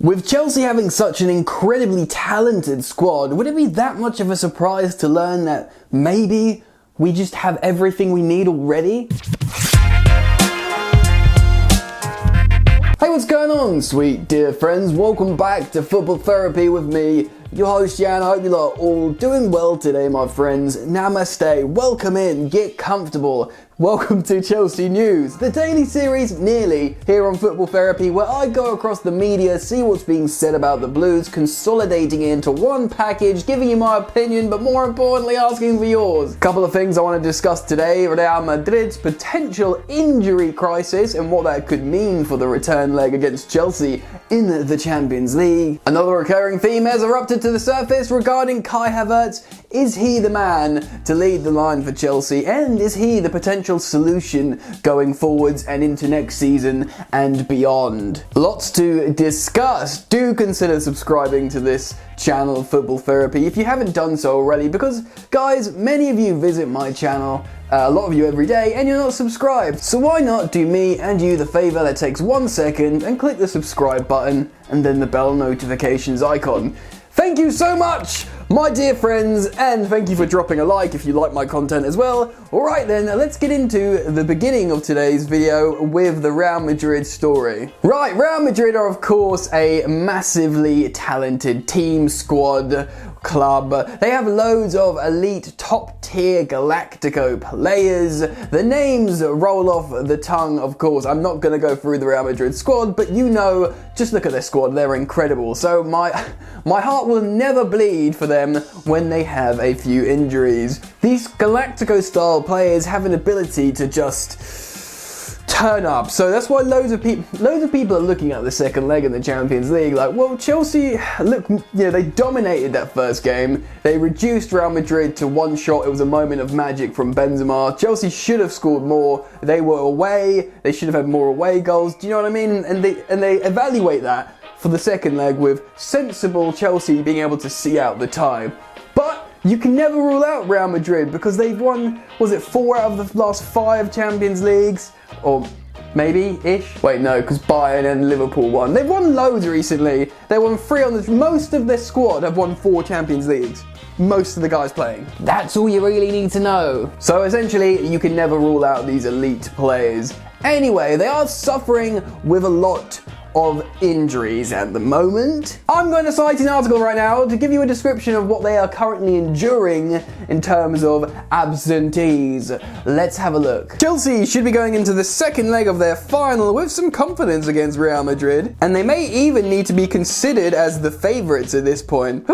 With Chelsea having such an incredibly talented squad, would it be that much of a surprise to learn that maybe we just have everything we need already? Hey, what's going on, sweet dear friends? Welcome back to Football Therapy with me, your host Jan. I hope you are all doing well today, my friends. Namaste, welcome in, get comfortable. Welcome to Chelsea News, the daily series nearly here on Football Therapy, where I go across the media, see what's being said about the Blues, consolidating it into one package, giving you my opinion, but more importantly asking for yours. Couple of things I want to discuss today: Real Madrid's potential injury crisis and what that could mean for the return leg against Chelsea in the Champions League. Another recurring theme has erupted to the surface regarding Kai Havertz. Is he the man to lead the line for Chelsea, and is he the potential solution going forwards and into next season and beyond? Lots to discuss. Do consider subscribing to this channel, Football Therapy, if you haven't done so already, because guys, many of you visit my channel, a lot of you every day, and you're not subscribed. So why not do me and you the favor that takes 1 second and click the subscribe button and then the bell notifications icon. Thank you so much, my dear friends, and thank you for dropping a like if you like my content as well. Alright then, let's get into the beginning of today's video with the Real Madrid story. Right, Real Madrid are of course a massively talented team, squad, club. They have loads of elite top tier Galactico players. The names roll off the tongue, of course. I'm not going to go through the Real Madrid squad, but you know, just look at their squad, they're incredible. So my heart will never bleed for them when they have a few injuries. These Galactico style players have an ability to just turn up. So that's why loads of people are looking at the second leg in the Champions League like, well, Chelsea, look, they dominated that first game. They reduced Real Madrid to one shot. It was a moment of magic from Benzema. Chelsea should have scored more. They were away. They should have had more away goals. Do you know what I mean? And they evaluate that for the second leg with sensible Chelsea being able to see out the time. But you can never rule out Real Madrid because they've won, was it 4 out of the last 5 Champions Leagues? Or maybe-ish? Wait, no, because Bayern and Liverpool won. They've won loads recently. They won 3 on the... Most of their squad have won 4 Champions Leagues. Most of the guys playing. That's all you really need to know. So essentially, you can never rule out these elite players. Anyway, they are suffering with a lot of injuries at the moment. I'm going to cite an article right now to give you a description of what they are currently enduring in terms of absentees. Let's have a look. Chelsea should be going into the second leg of their final with some confidence against Real Madrid, and they may even need to be considered as the favourites at this point.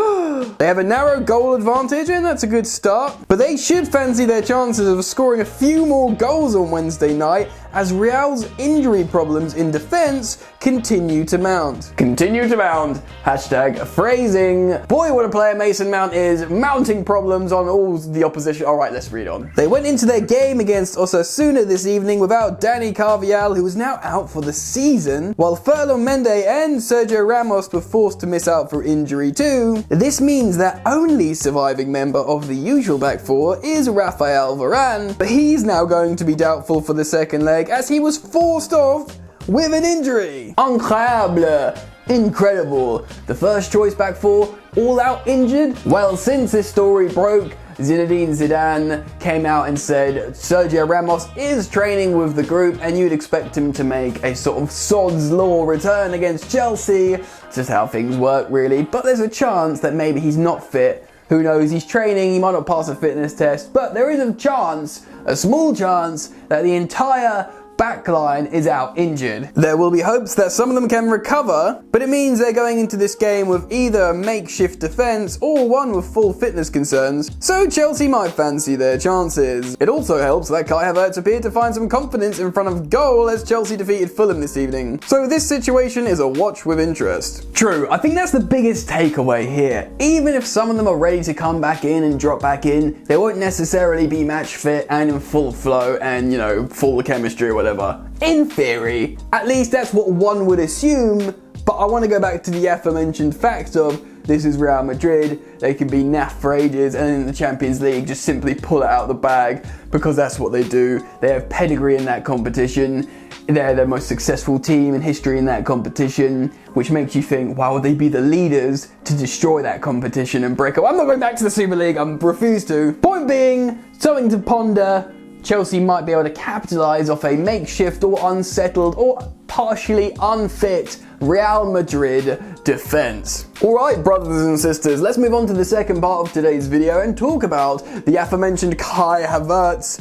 They have a narrow goal advantage, and that's a good start, but they should fancy their chances of scoring a few more goals on Wednesday night as Real's injury problems in defence continue to mount. Continue to mount. Hashtag phrasing. Boy, what a player Mason Mount is, mounting problems on all the opposition. Alright, let's read on. They went into their game against Osasuna this evening without Dani Carvajal, who is now out for the season, while Ferland Mendy and Sergio Ramos were forced to miss out for injury too. This means that only surviving member of the usual back four is Rafael Varane, but he's now going to be doubtful for the second leg as he was forced off with an injury. Incroyable. Incredible. The first choice back four all out injured? Well, since this story broke, Zinedine Zidane came out and said Sergio Ramos is training with the group and you'd expect him to make a sort of sod's law return against Chelsea. It's just how things work, really. But there's a chance that maybe he's not fit. Who knows, he's training, he might not pass a fitness test, but there is a chance, a small chance, that the entire backline is out injured. There will be hopes that some of them can recover, but it means they're going into this game with either a makeshift defence or one with full fitness concerns, so Chelsea might fancy their chances. It also helps that Kai Havertz appeared to find some confidence in front of goal as Chelsea defeated Fulham this evening, so this situation is a watch with interest. True, I think that's the biggest takeaway here. Even if some of them are ready to come back in and drop back in, they won't necessarily be match fit and in full flow and, full chemistry or whatever. In theory, at least that's what one would assume, but I want to go back to the aforementioned fact of this is Real Madrid, they can be naff for ages, and in the Champions League just simply pull it out of the bag because that's what they do. They have pedigree in that competition. They're the most successful team in history in that competition, which makes you think, why would they be the leaders to destroy that competition and break up? I'm not going back to the Super League, I refuse to. Point being, something to ponder. Chelsea might be able to capitalise off a makeshift or unsettled or partially unfit Real Madrid defence. Alright, brothers and sisters, let's move on to the second part of today's video and talk about the aforementioned Kai Havertz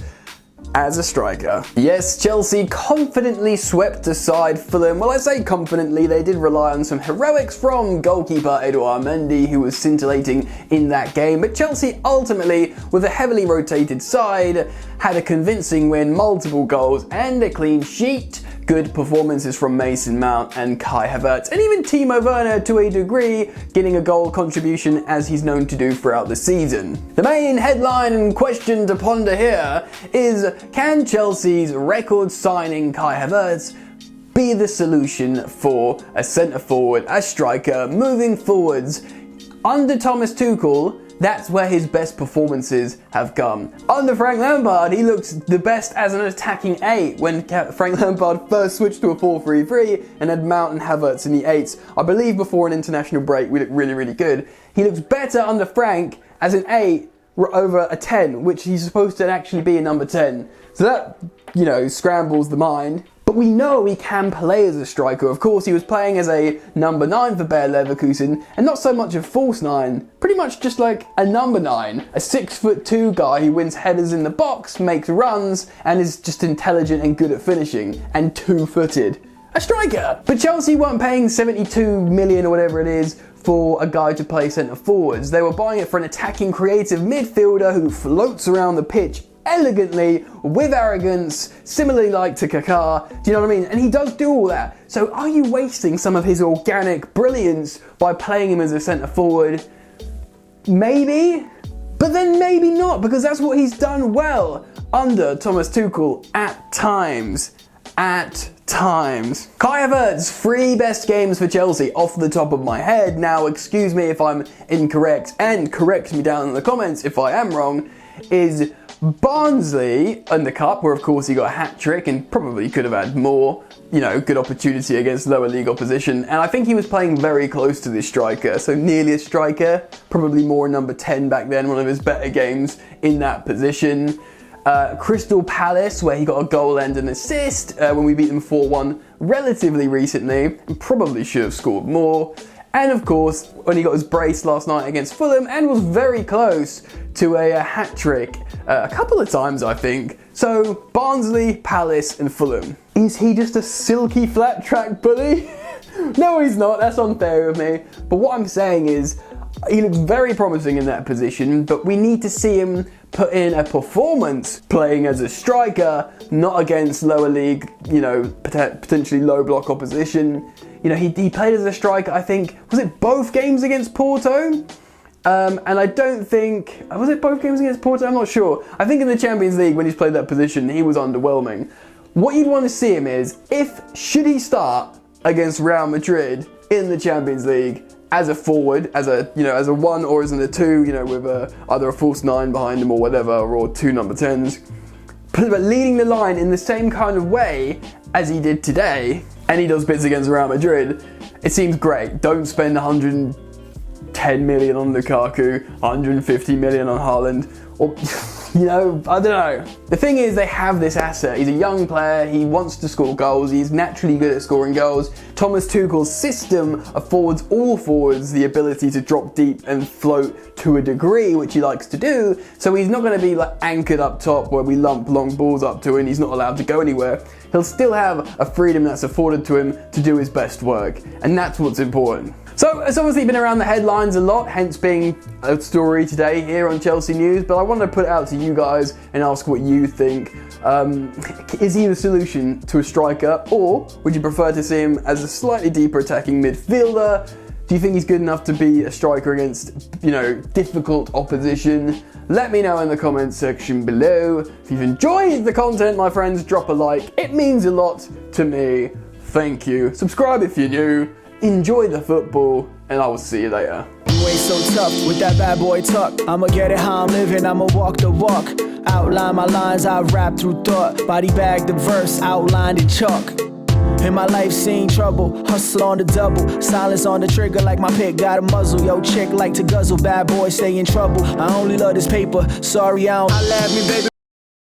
as a striker. Yes, Chelsea confidently swept aside Fulham. Well, I say confidently, they did rely on some heroics from goalkeeper Edouard Mendy, who was scintillating in that game, but Chelsea ultimately, with a heavily rotated side, had a convincing win, multiple goals and a clean sheet. Good performances from Mason Mount and Kai Havertz, and even Timo Werner to a degree, getting a goal contribution as he's known to do throughout the season. The main headline and question to ponder here is, can Chelsea's record signing Kai Havertz be the solution for a centre forward, a striker, moving forwards? Under Thomas Tuchel, that's where his best performances have come. Under Frank Lampard, he looks the best as an attacking 8 when Frank Lampard first switched to a 4-3-3 and had Mount and Havertz in the 8s. I believe before an international break we looked really, really good. He looks better under Frank as an 8 over a 10, which he's supposed to actually be a number 10. So that, scrambles the mind. But we know he can play as a striker. Of course, he was playing as a number 9 for Bayer Leverkusen, and not so much a false 9, pretty much just like a number 9, a 6'2" guy who wins headers in the box, makes runs, and is just intelligent and good at finishing, and 2-footed. A striker! But Chelsea weren't paying 72 million or whatever it is for a guy to play centre forwards. They were buying it for an attacking, creative midfielder who floats around the pitch elegantly, with arrogance, similarly like to Kaká, do you know what I mean? And he does do all that. So are you wasting some of his organic brilliance by playing him as a centre forward? Maybe, but then maybe not, because that's what he's done well under Thomas Tuchel at times. Kai Havertz, 3 best games for Chelsea off the top of my head. Now, excuse me if I'm incorrect, and correct me down in the comments if I am wrong, is Barnsley in the Cup, where of course he got a hat-trick and probably could have had more, good opportunity against lower league opposition. And I think he was playing very close to this striker, so nearly a striker, probably more number 10 back then, one of his better games in that position. Crystal Palace, where he got a goal and an assist when we beat them 4-1 relatively recently, and probably should have scored more. And of course, when he got his brace last night against Fulham and was very close to a hat-trick a couple of times, I think. So, Barnsley, Palace and Fulham. Is he just a silky flat-track bully? No, he's not. That's unfair of me. But what I'm saying is, he looks very promising in that position, but we need to see him put in a performance playing as a striker, not against lower league, potentially low block opposition. He played as a striker, I think, was it both games against Porto? And I don't think, was it both games against Porto? I'm not sure. I think in the Champions League, when he's played that position, he was underwhelming. What you'd want to see him is, should he start against Real Madrid in the Champions League as a forward, as a 1 or as a 2, with either a false 9 behind him or whatever, or 2 number 10s. But leading the line in the same kind of way as he did today, and he does bits against Real Madrid, it seems great. Don't spend 110 million on Lukaku, 150 million on Haaland, or, I don't know. The thing is, they have this asset. He's a young player, he wants to score goals, he's naturally good at scoring goals. Thomas Tuchel's system affords all forwards the ability to drop deep and float to a degree, which he likes to do, so he's not going to be anchored up top where we lump long balls up to and he's not allowed to go anywhere. He'll still have a freedom that's afforded to him to do his best work, and that's what's important. So, it's obviously been around the headlines a lot, hence being a story today here on Chelsea News, but I wanted to put it out to you guys and ask what you think. Is he the solution to a striker, or would you prefer to see him as a slightly deeper attacking midfielder? Do you think he's good enough to be a striker against, difficult opposition? Let me know in the comments section below. If you've enjoyed the content, my friends, drop a like. It means a lot to me. Thank you. Subscribe if you're new. Enjoy the football, and I will see you later. always so tough with that bad boy tuck. I'ma get it how I'm living, I'ma walk the walk. Outline my lines, I rap through thought. Body bag the verse, outlined in chalk. In my life seen trouble, hustle on the double. Silence on the trigger like my pick got a muzzle. Yo, chick like to guzzle, bad boy stay in trouble. I only love this paper, sorry I don't. I laugh me baby